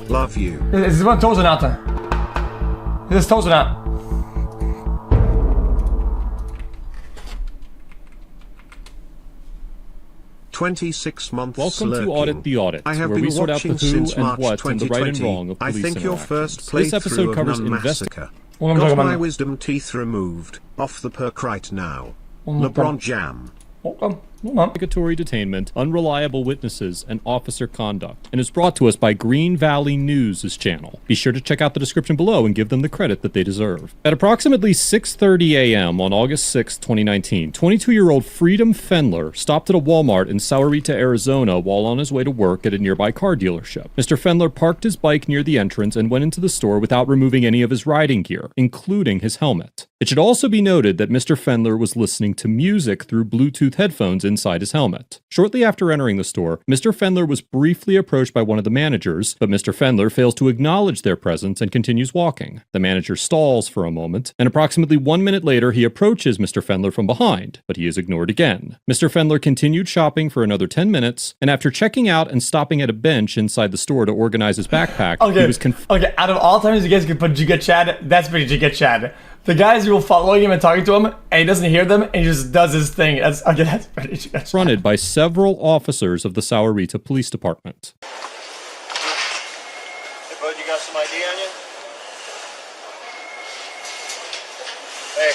Love you. Is het tozen natten? Dit is tozen nat. 26-month Welcome slurking. to Audit the Audit, I have where we been sort out the watching who since and March what and the right and 2020. wrong of I police think your interactions. first This episode playthrough covers of Nun Massacre. Oğlum Got çok my önemli. wisdom teeth removed. Off the perk right now. Oğlum, LeBron Jam. Tamam. Obligatory detainment, unreliable witnesses, and officer conduct, and is brought to us by Green Valley News' channel. Be sure to check out the description below and give them the credit that they deserve. At approximately 6:30 a.m. on August 6, 2019, 22-year-old Freedom Fendler stopped at a Walmart in Sahuarita, Arizona while on his way to work at a nearby car dealership. Mr. Fendler parked his bike near the entrance and went into the store without removing any of his riding gear, including his helmet. It should also be noted that Mr. Fendler was listening to music through Bluetooth headphones inside his helmet. Shortly after entering the store, Mr. Fendler was briefly approached by one of the managers, but Mr. Fendler fails to acknowledge their presence and continues walking. The manager stalls for a moment, and approximately 1 minute later he approaches Mr. Fendler from behind, but he is ignored again. Mr. Fendler continued shopping for another 10 minutes, and after checking out and stopping at a bench inside the store to organize his backpack, he was Okay, out of all times you guys could put Giga Chad, that's pretty Giga Chad. The guys who are following him and talking to him, and he doesn't hear them, and he just does his thing. That's pretty Giga Chad. confronted by several officers of the Sahuarita Police Department. Hey, bud, you got some ID on you? Hey.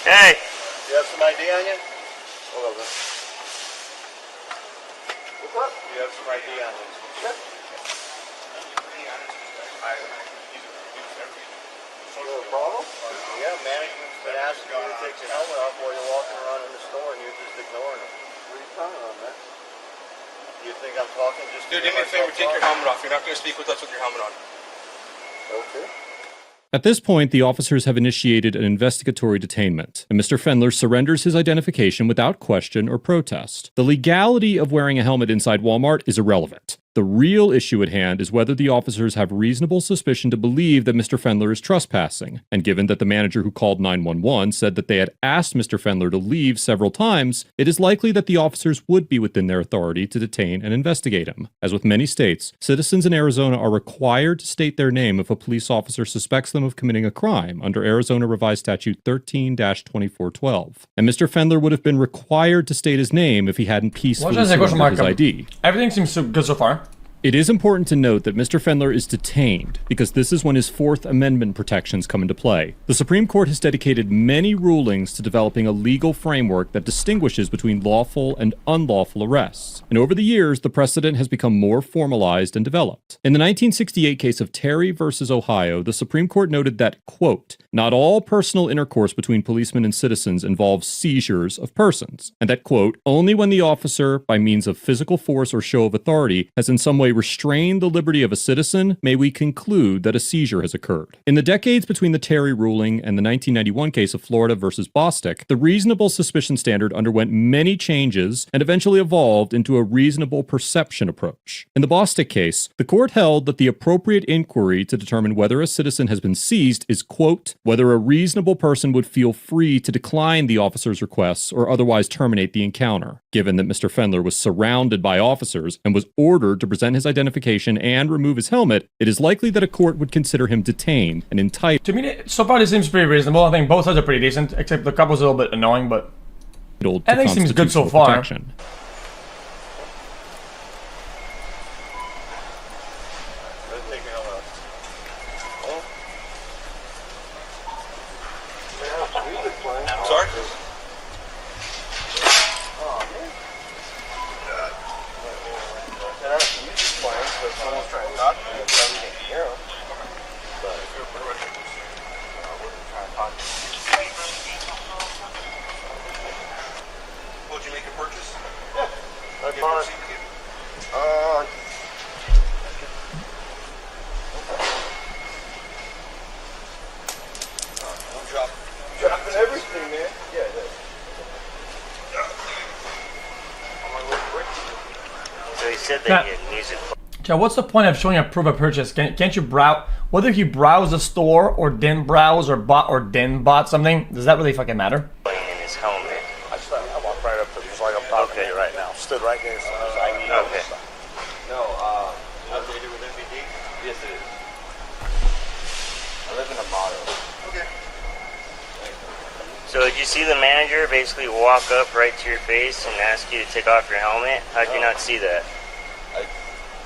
Hey! You have some ID on you? Hold on, man. What's up? You have some ID on you? Sure. No problem? Yeah, management's been asking you to take your helmet off while you're walking around in the store and you're just ignoring them. What are you talking about, man? You think I'm talking just to Dude, do me a favor, take your helmet off. You're not going to speak with us with your helmet on. Okay. At this point, the officers have initiated an investigatory detainment, and Mr. Fendler surrenders his identification without question or protest. The legality of wearing a helmet inside Walmart is irrelevant. The real issue at hand is whether the officers have reasonable suspicion to believe that Mr. Fendler is trespassing, and given that the manager who called 911 said that they had asked Mr. Fendler to leave several times, it is likely that the officers would be within their authority to detain and investigate him. As with many states, citizens in Arizona are required to state their name if a police officer suspects them of committing a crime under Arizona Revised Statute 13-2412. And Mr. Fendler would have been required to state his name if he hadn't peacefully surrendered his ID. Everything seems so good so far. It is important to note that Mr. Fendler is detained because this is when his Fourth Amendment protections come into play. The Supreme Court has dedicated many rulings to developing a legal framework that distinguishes between lawful and unlawful arrests. And over the years, the precedent has become more formalized and developed. In the 1968 case of Terry versus Ohio, the Supreme Court noted that, quote, not all personal intercourse between policemen and citizens involves seizures of persons, and that, quote, only when the officer, by means of physical force or show of authority, has in some way restrain the liberty of a citizen, may we conclude that a seizure has occurred. In the decades between the Terry ruling and the 1991 case of Florida versus Bostick, the reasonable suspicion standard underwent many changes and eventually evolved into a reasonable perception approach. In the Bostick case, the court held that the appropriate inquiry to determine whether a citizen has been seized is, quote, whether a reasonable person would feel free to decline the officer's requests or otherwise terminate the encounter. Given that Mr. Fendler was surrounded by officers and was ordered to present his identification and remove his helmet, it is likely that a court would consider him detained and entitled To me, so far this seems pretty reasonable. I think both sides are pretty decent, except the couple's a little bit annoying, but to everything seems good so constitutional far. protection. Take your helmet off. Oh. Music playing. I'm sorry? Oh, man. There are some music playing, but someone's trying to talk to you, so we can hear them. But if you're pretty much we're trying to talk to you. Well, did you make a purchase? Yeah. Get a receipt with you? Dropping everything, man. Yeah, it is. So he said they Yeah. get music Yeah, what's the point of showing a proof of purchase? Can't you browse? Whether you browse the store or didn't browse or didn't bought something, does that really fucking matter? playing in his helmet. I walked right up to just like I'm talking to you right now. Stood right there. So I need Okay. No, you see the manager basically walk up right to your face and ask you to take off your helmet? How'd you not see that?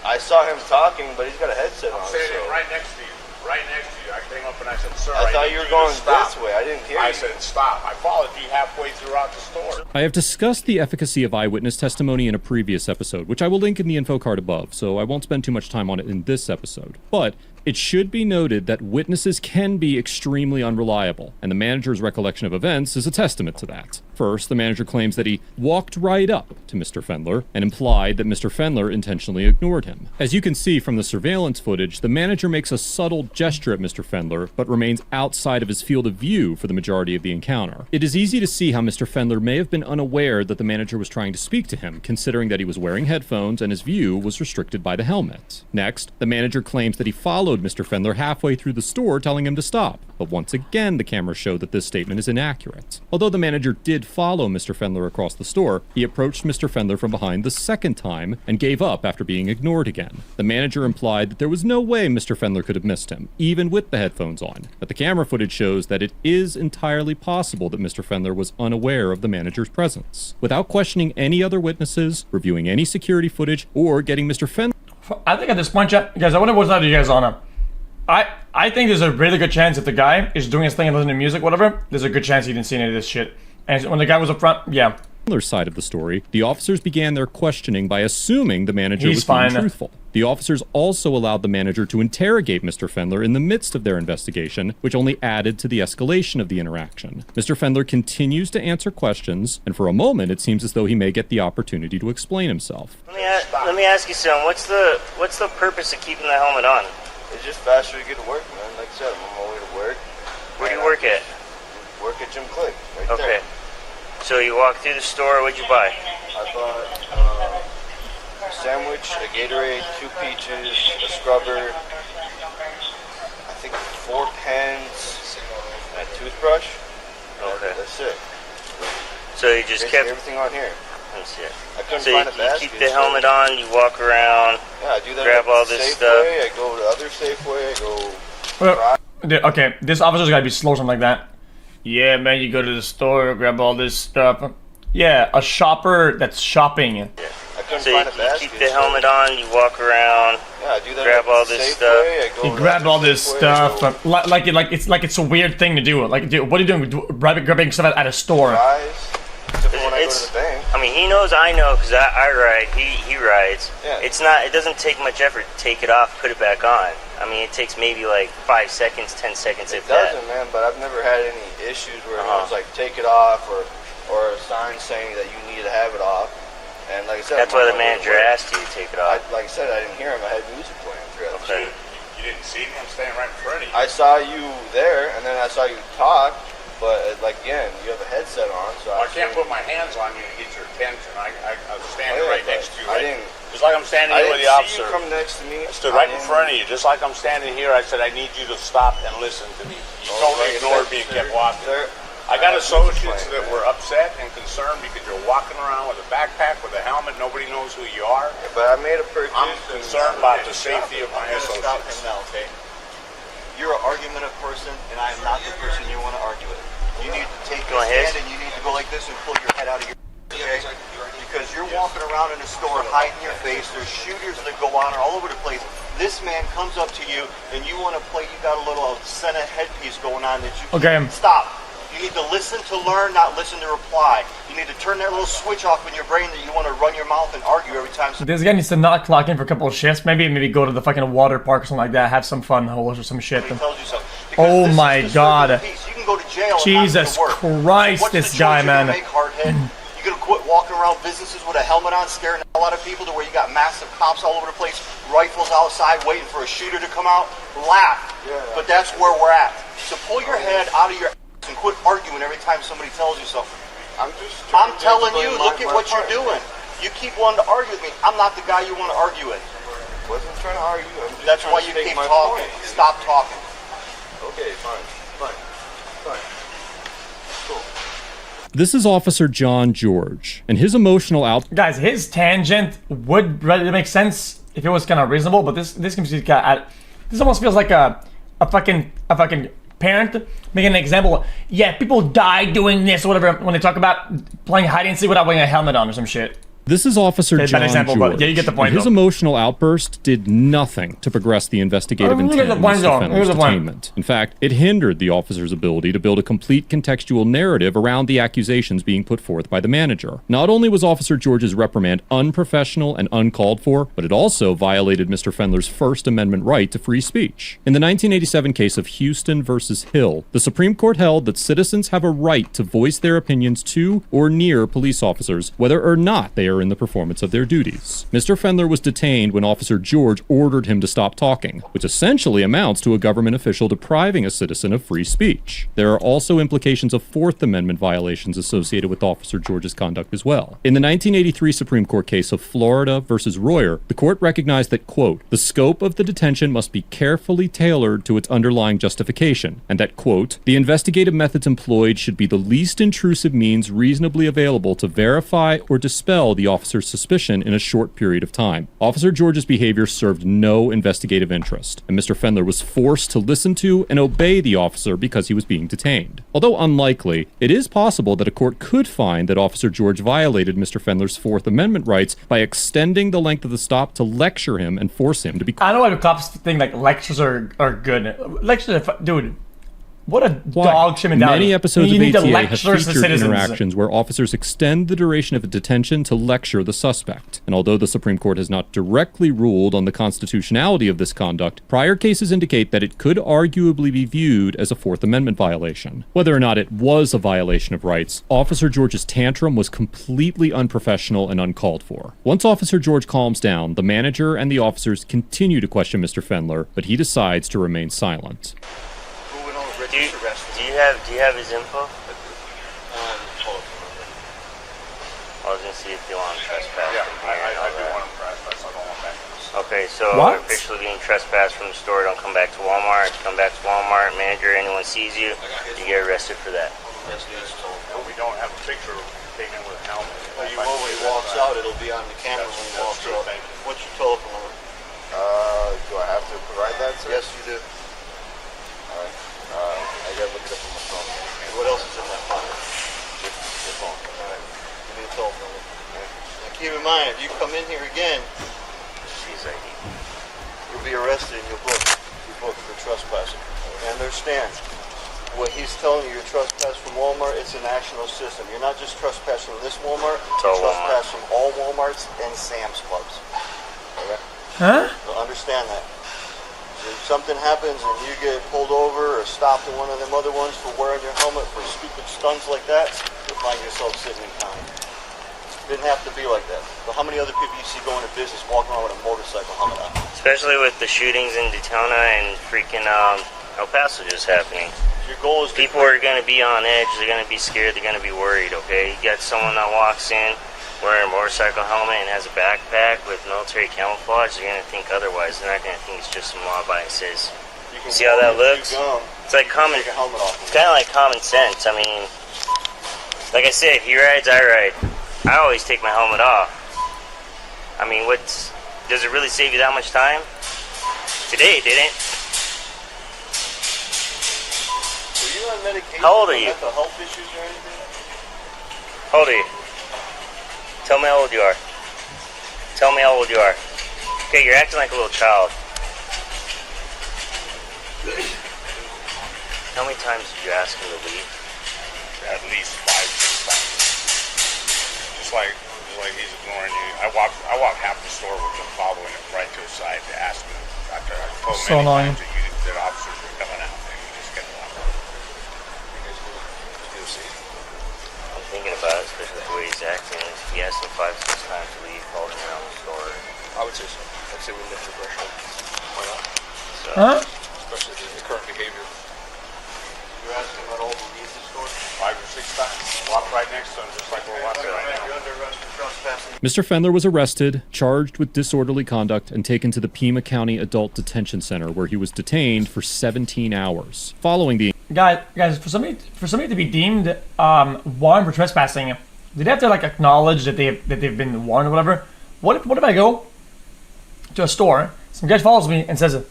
I saw him talking, but he's got a headset on. I'm standing so. right next to you. Right next to you. I came up and I said, sir, I thought need you were to going stop. this way. I didn't hear you. I said, stop. I followed you halfway throughout the store. I have discussed the efficacy of eyewitness testimony in a previous episode, which I will link in the info card above, so I won't spend too much time on it in this episode. But it should be noted that witnesses can be extremely unreliable, and the manager's recollection of events is a testament to that. First, the manager claims that he walked right up to Mr. Fendler and implied that Mr. Fendler intentionally ignored him. As you can see from the surveillance footage, the manager makes a subtle gesture at Mr. Fendler, but remains outside of his field of view for the majority of the encounter. It is easy to see how Mr. Fendler may have been unaware that the manager was trying to speak to him, considering that he was wearing headphones and his view was restricted by the helmet. Next, the manager claims that he followed Mr. Fendler halfway through the store, telling him to stop. But once again, the cameras show that this statement is inaccurate. Although the manager did follow Mr. Fendler across the store, he approached Mr. Fendler from behind the second time and gave up after being ignored again. The manager implied that there was no way Mr. Fendler could have missed him, even with the headphones on. But the camera footage shows that it is entirely possible that Mr. Fendler was unaware of the manager's presence. Without questioning any other witnesses, reviewing any security footage, or getting Mr. Fendler... I think at this point, chat, guys, I wonder what side you guys on. I think there's a really good chance if the guy is doing his thing and listening to music, whatever, there's a good chance he didn't see any of this shit. And when the guy was up front, yeah. side of the story, the officers began their questioning by assuming the manager was being truthful. The officers also allowed the manager to interrogate Mr. Fendler in the midst of their investigation, which only added to the escalation of the interaction. Mr. Fendler continues to answer questions, and for a moment it seems as though he may get the opportunity to explain himself. Let me ask you something. What's the purpose of keeping the helmet on? It's just faster to get to work, man. Like I said, I'm on my way to work. Where do you work at? Work at Jim Click, right Okay. there. So you walk through the store, what'd you buy? I bought a sandwich, a Gatorade, 2 peaches, a scrubber, I think 4 pens, and a toothbrush. Okay. That's it. So you just Basically kept... everything on here. Let's see it. I couldn't So find a you basket. keep the helmet on, you walk around, Yeah, I do that grab at all the this Safeway, I go to other Safeway, I go... Well, okay, this officer's gotta be slow, something like that. Yeah, man, you go to the store, grab all this stuff. Yeah, a shopper that's shopping. I couldn't so find a you basket. keep the helmet on, you walk around, Yeah, I do that grab at all the this Safeway, stuff. I go You to grab other all this Safeway, stuff, I go like it's a weird thing to do. Like, dude, what are you doing? Grabbing stuff at a store? fries, except for when I go to the bank. I mean, he knows I know because I ride, he rides. Yeah. It doesn't take much effort to take it off, put it back on. I mean, it takes maybe like 5 seconds, 10 seconds It if that. doesn't, man, but I've never had any issues where anyone's like, take it off, or a sign saying that you need to have it off. And like I said, That's why the manager asked you to take it off. Like I said, I didn't hear him. I had music playing throughout the Okay. street. You didn't see me? I'm standing right in front of you. I saw you there, and then I saw you talk, but like again, you have a headset on, so I can't put my hands on you to get your attention. I was standing Oh, yeah, right next to you. I Right? didn't- Just like I'm standing I here with didn't the see officer. you come next to me. I stood right in front of you. Just like I'm standing here, I said, I need you to stop and listen to me. You totally ignored me and kept walking. Sir, I got have associates music that playing, were upset and concerned because you're walking around with a backpack with a helmet. Nobody knows who you are. But I made a purchase. I'm concerned about the safety of my Stop him associates. now, okay? You're an argumentative person, and I am not the person you want to argue with. You need to take You a want his? stand, and you need to go like this and pull your head out of your... Okay? Because you're walking around in a store hiding your face. There's shooters that go on all over the place. This man comes up to you, and you want to play... You got a little Senna headpiece going on that you... Okay. Stop. You need to listen to learn, not listen to reply. You need to turn that little switch off in your brain that you want to run your mouth and argue every time... This guy needs to not clock in for a couple of shifts. Maybe go to the fucking water park or something like that. Have some fun holes or some shit. Somebody tells you something. Because Oh this is my the circle God. of peace. You can go to jail and Jesus not go to work. Christ, What's this the guy, choice you're gonna man. Make, hardhead? You're gonna quit walking around businesses with a helmet on, scaring a lot of people to where you got massive cops all over the place, rifles outside waiting for a shooter to come out. Laugh. Yeah. But that's where we're at. So pull your head out of your ass and quit arguing every time somebody tells you something. I'm just. I'm trying to telling you, explain look at my what you're part. doing. You keep wanting to argue with me. I'm not the guy you want to argue with. Wasn't trying to argue. I'm just That's trying why to you state keep my talking. point. Stop talking. Okay, fine. Cool. This is Officer John George, and his emotional Guys, his tangent would really make sense if it was kind of reasonable, but this almost feels like a fucking parent making an example. Yeah, people die doing this or whatever when they talk about playing hide and seek without wearing a helmet on or some shit. This is Officer Okay, bad John example, George. but yeah, you get the point, And his though. emotional outburst did nothing to progress the investigative You get intent the of point, Mr. though. Fenler's Here's the point. detainment. In fact, it hindered the officer's ability to build a complete contextual narrative around the accusations being put forth by the manager. Not only was Officer George's reprimand unprofessional and uncalled for, but it also violated Mr. Fenler's First Amendment right to free speech. In the 1987 case of Houston versus Hill, the Supreme Court held that citizens have a right to voice their opinions to or near police officers, whether or not they are in the performance of their duties. Mr. Fenler was detained when Officer George ordered him to stop talking, which essentially amounts to a government official depriving a citizen of free speech. There are also implications of Fourth Amendment violations associated with Officer George's conduct as well. In the 1983 Supreme Court case of Florida versus Royer, the court recognized that, quote, the scope of the detention must be carefully tailored to its underlying justification, and that, quote, the investigative methods employed should be the least intrusive means reasonably available to verify or dispel the officer's suspicion in a short period of time. Officer George's behavior served no investigative interest, and Mr. Fenler was forced to listen to and obey the officer because he was being detained. Although unlikely, it is possible that a court could find that Officer George violated Mr. Fenler's Fourth Amendment rights by extending the length of the stop to lecture him and force him to be... I know why the cops think like lectures are good. Lectures, dude. What a dog shit mentality. Many episodes you of need to ATA have lecture the featured citizens. interactions where officers extend the duration of a detention to lecture the suspect. And although the Supreme Court has not directly ruled on the constitutionality of this conduct, prior cases indicate that it could arguably be viewed as a Fourth Amendment violation. Whether or not it was a violation of rights, Officer George's tantrum was completely unprofessional and uncalled for. Once Officer George calms down, the manager and the officers continue to question Mr. Fenler, but he decides to remain silent. Do you have his info? I was gonna see if you want him trespassed. Yeah, I do want him trespassed. I don't want that. Okay, so What? officially being trespassed from the store. Don't come back to Walmart. Come back to Walmart. Manager, anyone sees you, you get arrested for that. But we don't have a picture taken with a helmet. Well, you know when he walks out, it'll be on the camera when he walks out. What's your telephone number? Do I have to provide that, sir? Yes, you do. Alright. I gotta look it up on my phone. What else is in that pocket? Your phone. All right. Give me a telephone number. Now keep in mind, if you come in here again, you'll be arrested and you'll be booked for trespassing. And understand, what he's telling you, you're trespassing from Walmart, it's a national system. You're not just trespassing from this Walmart, you're trespassing from all Walmarts and Sam's Clubs. Okay? Huh? So understand that. If something happens and you get pulled over or stopped in one of them other ones for wearing your helmet for stupid stunts like that, you'll find yourself sitting in county. Didn't have to be like that. But how many other people you see going to business walking around with a motorcycle helmet on? Especially with the shootings in Daytona and freaking El Paso just happening. Your goal is People are going to be on edge. They're going to be scared. They're going to be worried, okay? You got someone that walks in wearing a motorcycle helmet and has a backpack with military camouflage. They're going to think otherwise. They're not going to think it's just some law-abiding citizens. See how that looks? It's like common. Take your helmet off. It's kind of like common sense. I mean, like I said, he rides, I ride. I always take my helmet off. I mean, does it really save you that much time? Today it didn't. Are you on medication? How old are for you? mental health issues or anything? How old are you? Tell me how old you are. Tell me how old you are. Okay, you're acting like a little child. How many times did you ask him to leave? At least 5, 6 times. Just like he's ignoring you. I walk half the store with him following him right to his side to ask him. After I told him So many annoying. times that officers were coming out, and he just kept walking. I'm thinking about it, especially the way he's acting. If he asked him 5, 6 times to leave, called him around the store. I would say so. I'd say we lift the threshold. Why not? So, Huh? Especially the current behavior. You asked him at all to leave the store? 5 or 6 times. Walk right next to him, just like we're walking right now. You're under arrest for trespassing. Mr. Fenler was arrested, charged with disorderly conduct, and taken to the Pima County Adult Detention Center, where he was detained for 17 hours. Following the Guys, for somebody to be deemed warned for trespassing, do they have to like acknowledge that they've been warned or whatever? What if I go to a store, some guy follows me and says,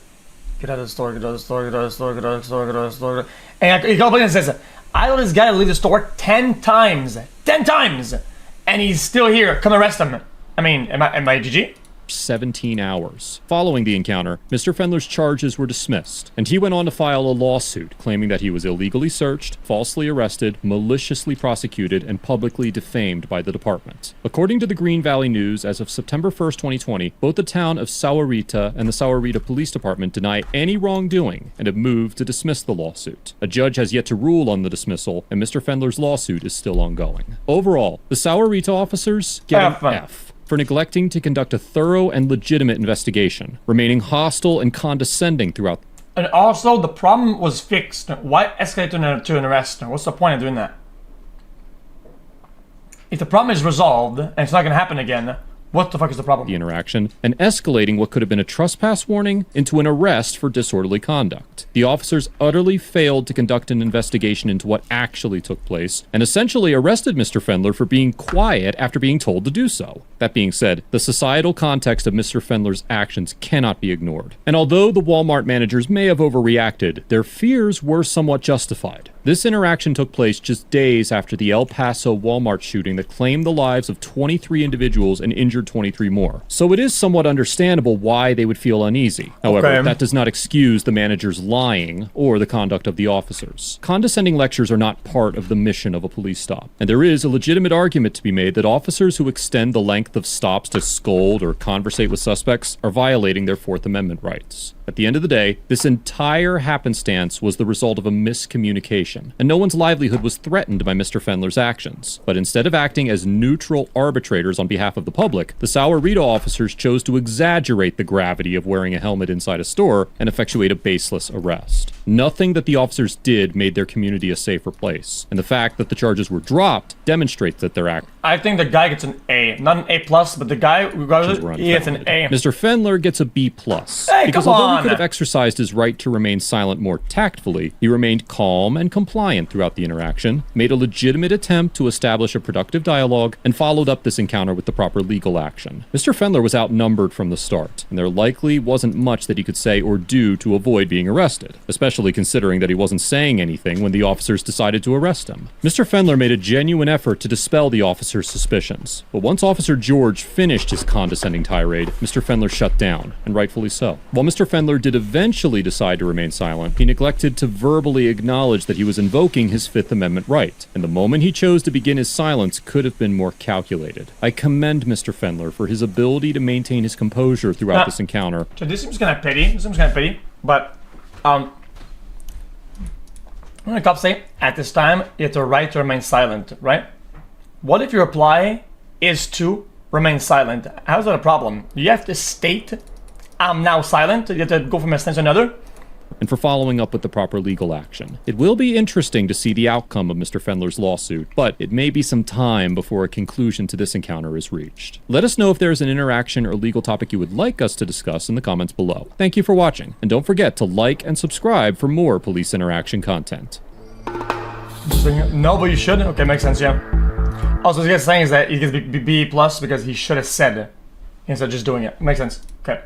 Get out of the store, get out of the store, get out of the store, get out of the store, get out of the store. And he comes up and says, I told this guy to leave the store 10 times. 10 times! And he's still here. Come arrest him. I mean, am I GG? 17 hours. Following the encounter, Mr. Fendler's charges were dismissed, and he went on to file a lawsuit claiming that he was illegally searched, falsely arrested, maliciously prosecuted, and publicly defamed by the department. According to the Green Valley News, as of September 1st, 2020, both the town of Sahuarita and the Sahuarita Police Department deny any wrongdoing and have moved to dismiss the lawsuit. A judge has yet to rule on the dismissal, and Mr. Fendler's lawsuit is still ongoing. Overall, the Sahuarita officers get an F for neglecting to conduct a thorough and legitimate investigation, remaining hostile and condescending throughout. And also, the problem was fixed. Why escalate to an arrest? What's the point of doing that? If the problem is resolved, and it's not going to happen again, what the fuck is the problem? The interaction, and escalating what could have been a trespass warning into an arrest for disorderly conduct. The officers utterly failed to conduct an investigation into what actually took place, and essentially arrested Mr. Fendler for being quiet after being told to do so. That being said, the societal context of Mr. Fendler's actions cannot be ignored. And although the Walmart managers may have overreacted, their fears were somewhat justified. This interaction took place just days after the El Paso Walmart shooting that claimed the lives of 23 individuals and injured 23 more. So it is somewhat understandable why they would feel uneasy. However, that does not excuse the managers lying or the conduct of the officers. Condescending lectures are not part of the mission of a police stop. And there is a legitimate argument to be made that officers who extend the length of stops to scold or conversate with suspects are violating their Fourth Amendment rights. At the end of the day, this entire happenstance was the result of a miscommunication, and no one's livelihood was threatened by Mr. Fendler's actions. But instead of acting as neutral arbitrators on behalf of the public, the Sahuarita officers chose to exaggerate the gravity of wearing a helmet inside a store and effectuate a baseless arrest. Nothing that the officers did made their community a safer place, and the fact that the charges were dropped demonstrates that their act. I think the guy gets an A. Not an A+, but the guy who got it, he gets an A. Mr. Fendler gets a B+. Hey, because come although on! he could have exercised his right to remain silent more tactfully, he remained calm and compliant throughout the interaction, made a legitimate attempt to establish a productive dialogue, and followed up this encounter with the proper legal action. Mr. Fendler was outnumbered from the start, and there likely wasn't much that he could say or do to avoid being arrested, especially considering that he wasn't saying anything when the officers decided to arrest him. Mr. Fendler made a genuine effort to dispel the officers' suspicions, but once Officer George finished his condescending tirade, Mr. Fendler shut down, and rightfully so. While Mr. Fendler did eventually decide to remain silent, he neglected to verbally acknowledge that he was invoking his Fifth Amendment right, and the moment he chose to begin his silence could have been more calculated. I commend Mr. Fendler for his ability to maintain his composure throughout this encounter. So this seems kind of petty, but when the cops say, at this time, you have the right to remain silent, right? What if your reply is to remain silent? How's that a problem? You have to state, I'm now silent. You have to go from a sentence to another. And for following up with the proper legal action. It will be interesting to see the outcome of Mr. Fendler's lawsuit, but it may be some time before a conclusion to this encounter is reached. Let us know if there is an interaction or legal topic you would like us to discuss in the comments below. Thank you for watching, and don't forget to like and subscribe for more police interaction content. No, but you should. Okay, makes sense, yeah. Also, what he's saying is that he gets B+ because he should have said instead of just doing it. Makes sense. Okay.